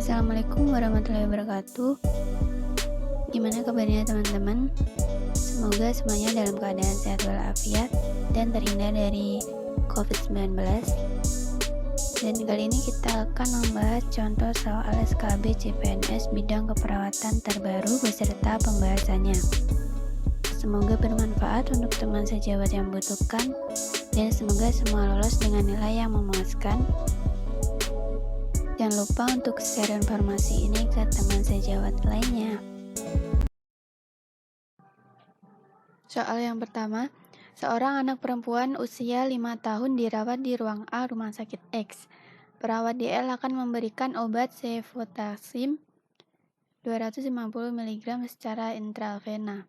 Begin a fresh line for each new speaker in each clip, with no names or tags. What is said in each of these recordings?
Assalamualaikum warahmatullahi wabarakatuh. Gimana kabarnya teman-teman? Semoga semuanya dalam keadaan sehat walafiat dan terhindar dari COVID-19. Dan kali ini kita akan membahas contoh soal SKB CPNS bidang keperawatan terbaru beserta pembahasannya. Semoga bermanfaat untuk teman sejawat yang membutuhkan dan semoga semua lolos dengan nilai yang memuaskan. Jangan lupa untuk share informasi ini ke teman sejawat lainnya. Soal yang pertama, seorang anak perempuan usia 5 tahun dirawat di ruang A Rumah Sakit X. Perawat DL akan memberikan obat cefotaxime 250 mg secara intravena.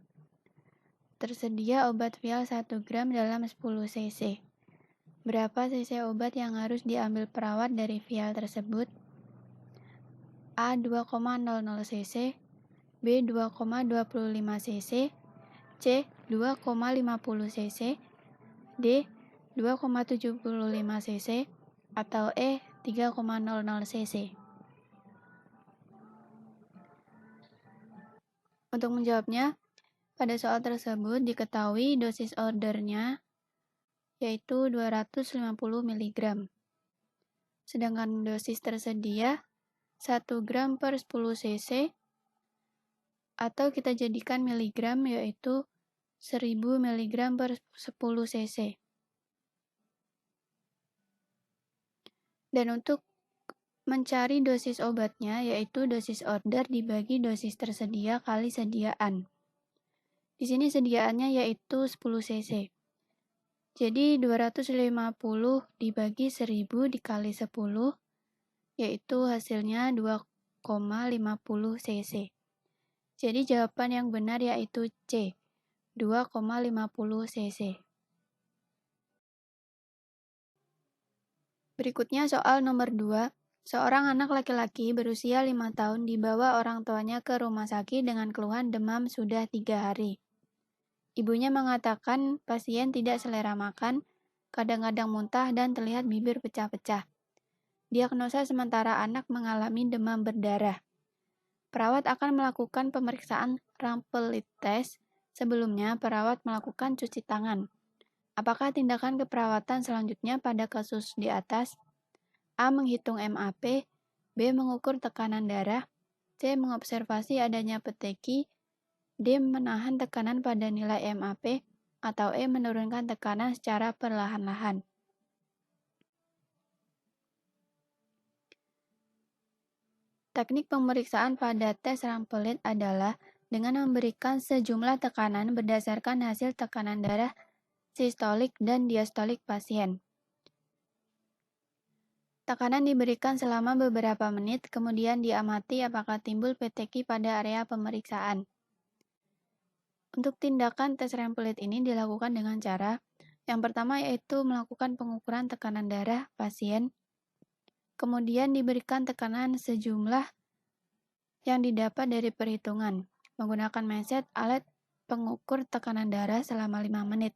Tersedia obat vial 1 gram dalam 10 cc. Berapa cc obat yang harus diambil perawat dari vial tersebut? A 2,00 cc, B 2,25 cc, C 2,50 cc, D 2,75 cc, atau E 3,00 cc. Untuk menjawabnya, pada soal tersebut diketahui dosis ordernya yaitu 250 mg. Sedangkan dosis tersedia 1 gram per 10 cc atau kita jadikan miligram yaitu 1000 mg per 10 cc. Dan untuk mencari dosis obatnya yaitu dosis order dibagi dosis tersedia kali sediaan. Di sini sediaannya yaitu 10 cc. Jadi 250 dibagi 1000 dikali 10 yaitu hasilnya 2,50 cc. Jadi jawaban yang benar yaitu C, 2,50 cc. Berikutnya soal nomor 2. Seorang anak laki-laki berusia 5 tahun dibawa orang tuanya ke rumah sakit dengan keluhan demam sudah 3 hari. Ibunya mengatakan pasien tidak selera makan, kadang-kadang muntah dan terlihat bibir pecah-pecah. Diagnosa sementara anak mengalami demam berdarah. Perawat akan melakukan pemeriksaan Rampelit test. Sebelumnya, perawat melakukan cuci tangan. Apakah tindakan keperawatan selanjutnya pada kasus di atas? A. Menghitung MAP, B. Mengukur tekanan darah, C. Mengobservasi adanya peteki, D. Menahan tekanan pada nilai MAP, atau E. Menurunkan tekanan secara perlahan-lahan. Teknik pemeriksaan pada tes Rampelit adalah dengan memberikan sejumlah tekanan berdasarkan hasil tekanan darah sistolik dan diastolik pasien. Tekanan diberikan selama beberapa menit, kemudian diamati apakah timbul peteki pada area pemeriksaan. Untuk tindakan tes Rampelit ini dilakukan dengan cara yang pertama yaitu melakukan pengukuran tekanan darah pasien, kemudian diberikan tekanan sejumlah yang didapat dari perhitungan menggunakan meset alat pengukur tekanan darah selama 5 menit.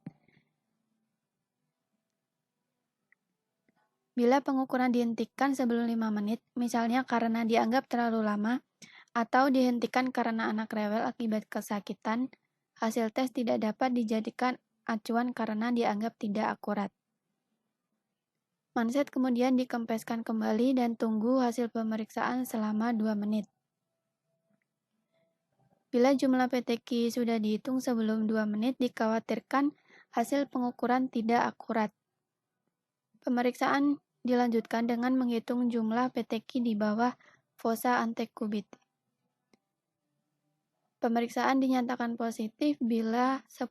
Bila pengukuran dihentikan sebelum 5 menit, misalnya karena dianggap terlalu lama, atau dihentikan karena anak rewel akibat kesakitan, hasil tes tidak dapat dijadikan acuan karena dianggap tidak akurat. Manset kemudian dikempeskan kembali dan tunggu hasil pemeriksaan selama 2 menit. Bila jumlah peteki sudah dihitung sebelum 2 menit, dikhawatirkan hasil pengukuran tidak akurat. Pemeriksaan dilanjutkan dengan menghitung jumlah peteki di bawah fossa antekubit. Pemeriksaan dinyatakan positif bila 10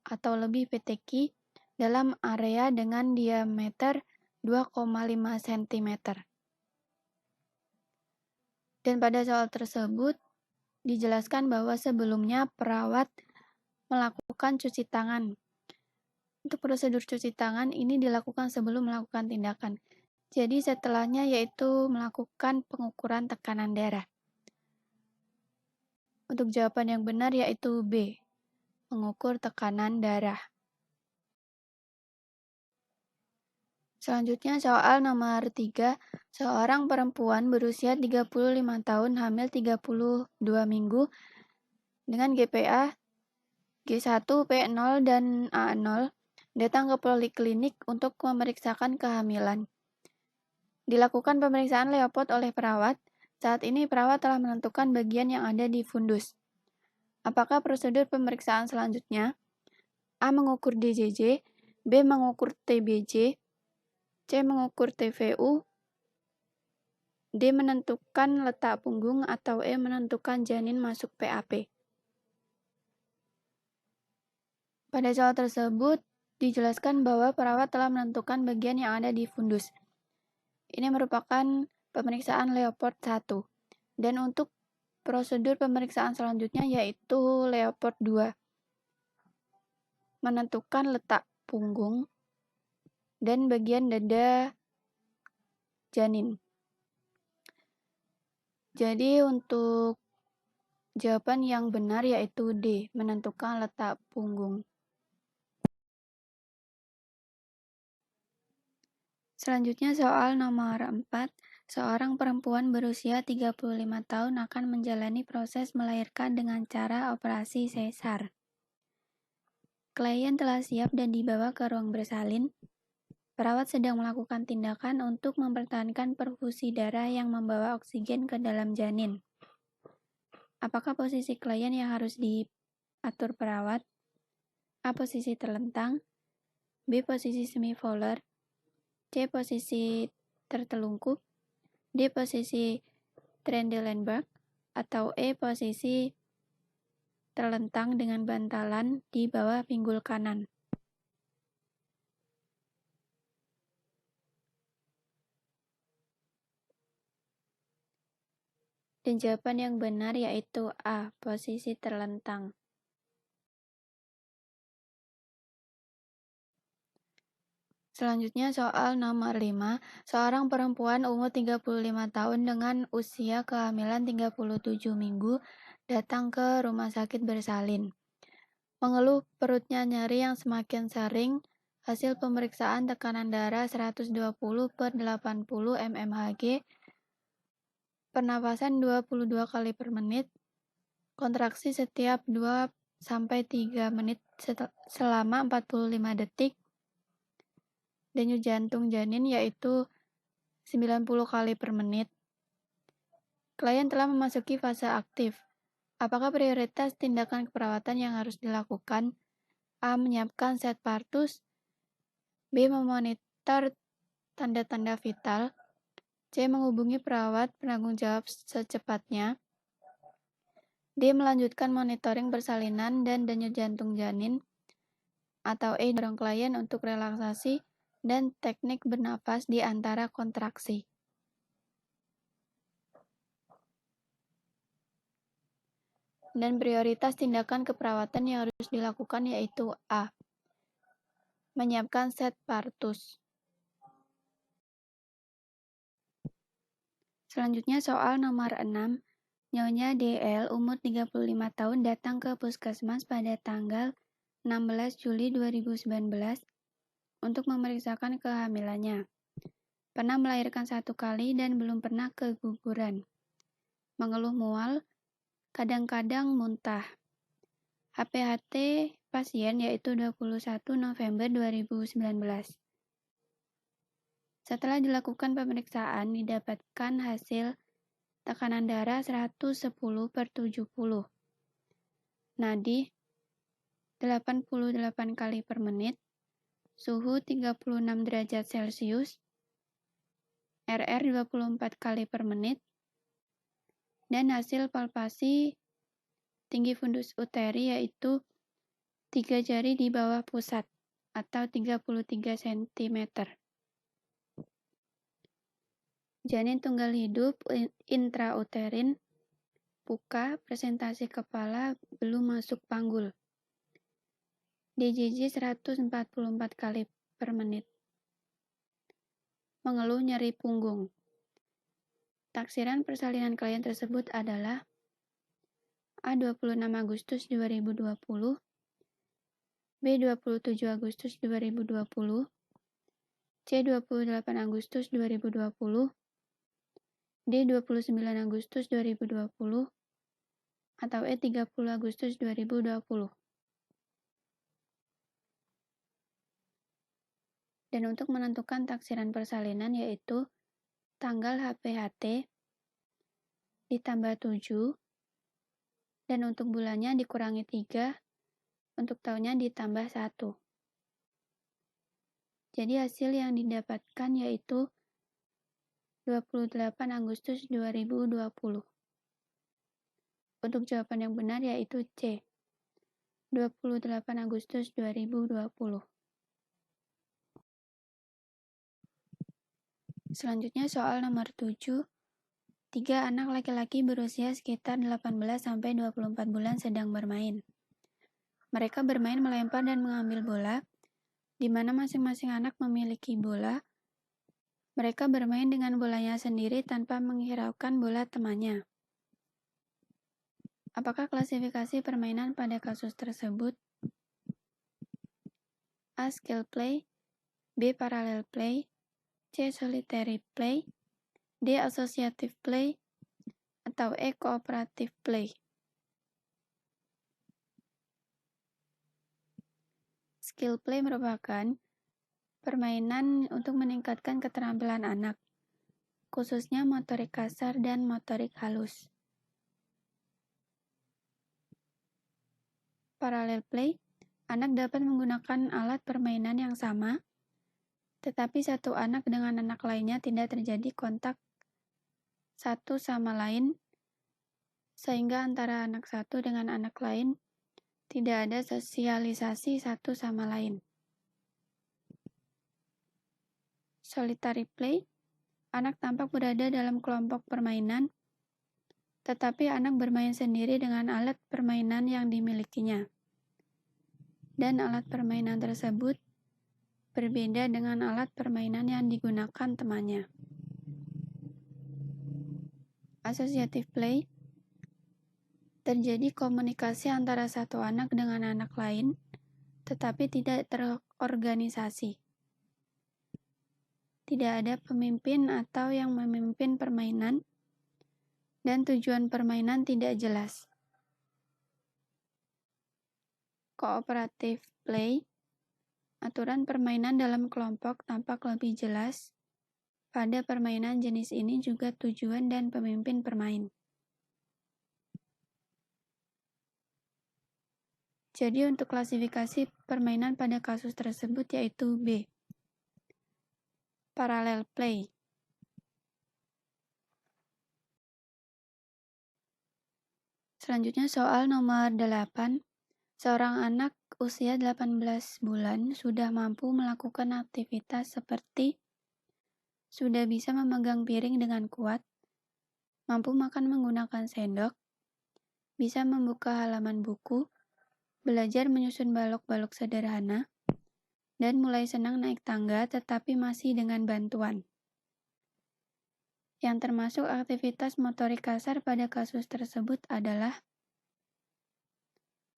atau lebih peteki dalam area dengan diameter 2,5 cm. Dan pada soal tersebut dijelaskan bahwa sebelumnya perawat melakukan cuci tangan. Untuk prosedur cuci tangan ini dilakukan sebelum melakukan tindakan. Jadi setelahnya yaitu melakukan pengukuran tekanan darah. Untuk jawaban yang benar yaitu B, mengukur tekanan darah. Selanjutnya soal nomor 3. Seorang perempuan berusia 35 tahun hamil 32 minggu dengan GPA G1, P0, dan A0 datang ke poliklinik untuk memeriksakan kehamilan. Dilakukan pemeriksaan Leopard oleh perawat. Saat ini perawat telah menentukan bagian yang ada di fundus. Apakah prosedur pemeriksaan selanjutnya? A. Mengukur DJJ, B. Mengukur TBJ, C. Mengukur TVU, D. Menentukan letak punggung, atau E. Menentukan janin masuk PAP. Pada soal tersebut, dijelaskan bahwa perawat telah menentukan bagian yang ada di fundus. Ini merupakan pemeriksaan Leopard 1. Dan untuk prosedur pemeriksaan selanjutnya yaitu Leopard 2. Menentukan letak punggung dan bagian dada janin. Jadi untuk jawaban yang benar yaitu D, menentukan letak punggung. Selanjutnya soal nomor 4. Seorang perempuan berusia 35 tahun akan menjalani proses melahirkan dengan cara operasi sesar. Klien telah siap dan dibawa ke ruang bersalin. Perawat sedang melakukan tindakan untuk mempertahankan perfusi darah yang membawa oksigen ke dalam janin. Apakah posisi klien yang harus diatur perawat? A. Posisi terlentang, B. Posisi semi-volar, C. Posisi tertelungkup, D. Posisi Trendelenburg, atau E. Posisi terlentang dengan bantalan di bawah pinggul kanan. Dan jawaban yang benar yaitu A. Posisi terlentang. Selanjutnya soal nomor 5. Seorang perempuan umur 35 tahun dengan usia kehamilan 37 minggu datang ke rumah sakit bersalin. Mengeluh perutnya nyeri yang semakin sering, hasil pemeriksaan tekanan darah 120/80 mmHg, pernapasan 22 kali per menit, kontraksi setiap 2-3 menit selama 45 detik, denyut jantung janin yaitu 90 kali per menit. Klien telah memasuki fase aktif. Apakah prioritas tindakan keperawatan yang harus dilakukan? A. Menyiapkan set partus, B. Memonitor tanda-tanda vital, C. Menghubungi perawat penanggung jawab secepatnya, D. Melanjutkan monitoring persalinan dan denyut jantung janin, atau E. Dorong klien untuk relaksasi dan teknik bernafas di antara kontraksi. Dan prioritas tindakan keperawatan yang harus dilakukan yaitu A. Menyiapkan set partus. Selanjutnya soal nomor 6. Nyonya DL umur 35 tahun datang ke puskesmas pada tanggal 16 Juli 2019 untuk memeriksakan kehamilannya. Pernah melahirkan 1 kali dan belum pernah keguguran. Mengeluh mual, kadang-kadang muntah. HPHT pasien yaitu 21 November 2019. Setelah dilakukan pemeriksaan, didapatkan hasil tekanan darah 110/70, nadi 88 kali per menit, suhu 36 derajat Celcius, RR 24 kali per menit, dan hasil palpasi tinggi fundus uteri yaitu 3 jari di bawah pusat atau 33 cm. Janin tunggal hidup intrauterin, puka, presentasi kepala belum masuk panggul. DJJ 144 kali per menit. Mengeluh nyeri punggung. Taksiran persalinan klien tersebut adalah A. 26 Agustus 2020, B. 27 Agustus 2020, C. 28 Agustus 2020, D. 29 Agustus 2020, atau E. 30 Agustus 2020. Dan untuk menentukan taksiran persalinan yaitu tanggal HPHT ditambah 7, dan untuk bulannya dikurangi 3, untuk tahunnya ditambah 1. Jadi hasil yang didapatkan yaitu 28 Agustus 2020. Untuk jawaban yang benar yaitu C. 28 Agustus 2020. Selanjutnya soal nomor 7. 3 anak laki-laki berusia sekitar 18-24 bulan sedang bermain. Mereka bermain melempar dan mengambil bola, di mana masing-masing anak memiliki bola. Mereka bermain dengan bolanya sendiri tanpa menghiraukan bola temannya. Apakah klasifikasi permainan pada kasus tersebut? A. Skill play, B. Parallel play, C. Solitary play, D. Associative play, atau E. Cooperative play. Skill play merupakan permainan untuk meningkatkan keterampilan anak, khususnya motorik kasar dan motorik halus. Parallel play, anak dapat menggunakan alat permainan yang sama, tetapi satu anak dengan anak lainnya tidak terjadi kontak satu sama lain, sehingga antara anak satu dengan anak lain tidak ada sosialisasi satu sama lain. Solitary play, anak tampak berada dalam kelompok permainan, tetapi anak bermain sendiri dengan alat permainan yang dimilikinya. Dan alat permainan tersebut berbeda dengan alat permainan yang digunakan temannya. Associative play, terjadi komunikasi antara satu anak dengan anak lain, tetapi tidak terorganisasi. Tidak ada pemimpin atau yang memimpin permainan, dan tujuan permainan tidak jelas. Cooperative play, aturan permainan dalam kelompok tampak lebih jelas. Pada permainan jenis ini juga tujuan dan pemimpin permain. Jadi untuk klasifikasi permainan pada kasus tersebut yaitu B. Parallel play. Selanjutnya soal nomor 8. Seorang anak usia 18 bulan sudah mampu melakukan aktivitas seperti sudah bisa memegang piring dengan kuat, mampu makan menggunakan sendok, bisa membuka halaman buku, belajar menyusun balok-balok sederhana, dan mulai senang naik tangga tetapi masih dengan bantuan. Yang termasuk aktivitas motorik kasar pada kasus tersebut adalah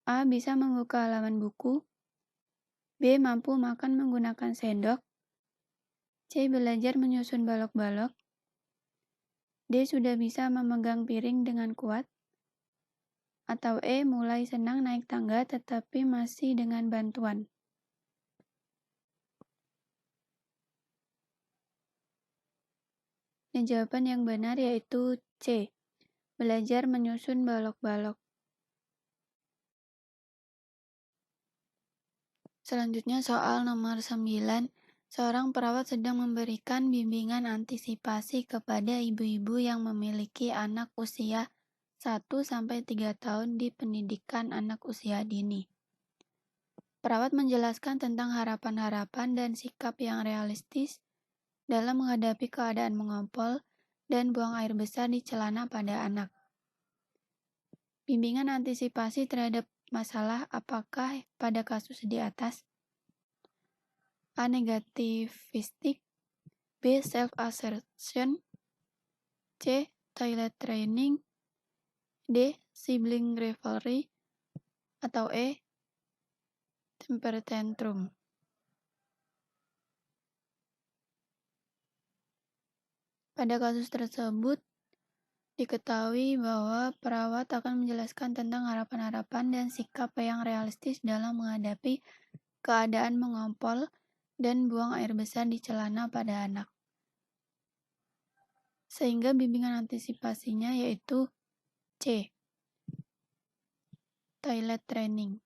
A. Bisa membuka halaman buku, B. Mampu makan menggunakan sendok, C. Belajar menyusun balok-balok, D. Sudah bisa memegang piring dengan kuat, atau E. Mulai senang naik tangga tetapi masih dengan bantuan. Dan jawaban yang benar yaitu C. Belajar menyusun balok-balok. Selanjutnya soal nomor 9. Seorang perawat sedang memberikan bimbingan antisipasi kepada ibu-ibu yang memiliki anak usia 1-3 tahun di pendidikan anak usia dini. Perawat menjelaskan tentang harapan-harapan dan sikap yang realistis dalam menghadapi keadaan mengompol dan buang air besar di celana pada anak. Bimbingan antisipasi terhadap masalah apakah pada kasus di atas? A. Negativistik, B. Self-assertion, C. Toilet training, D. Sibling rivalry, atau E. Temper tantrum. Pada kasus tersebut, diketahui bahwa perawat akan menjelaskan tentang harapan-harapan dan sikap yang realistis dalam menghadapi keadaan mengompol dan buang air besar di celana pada anak. Sehingga bimbingan antisipasinya yaitu C. Toilet training.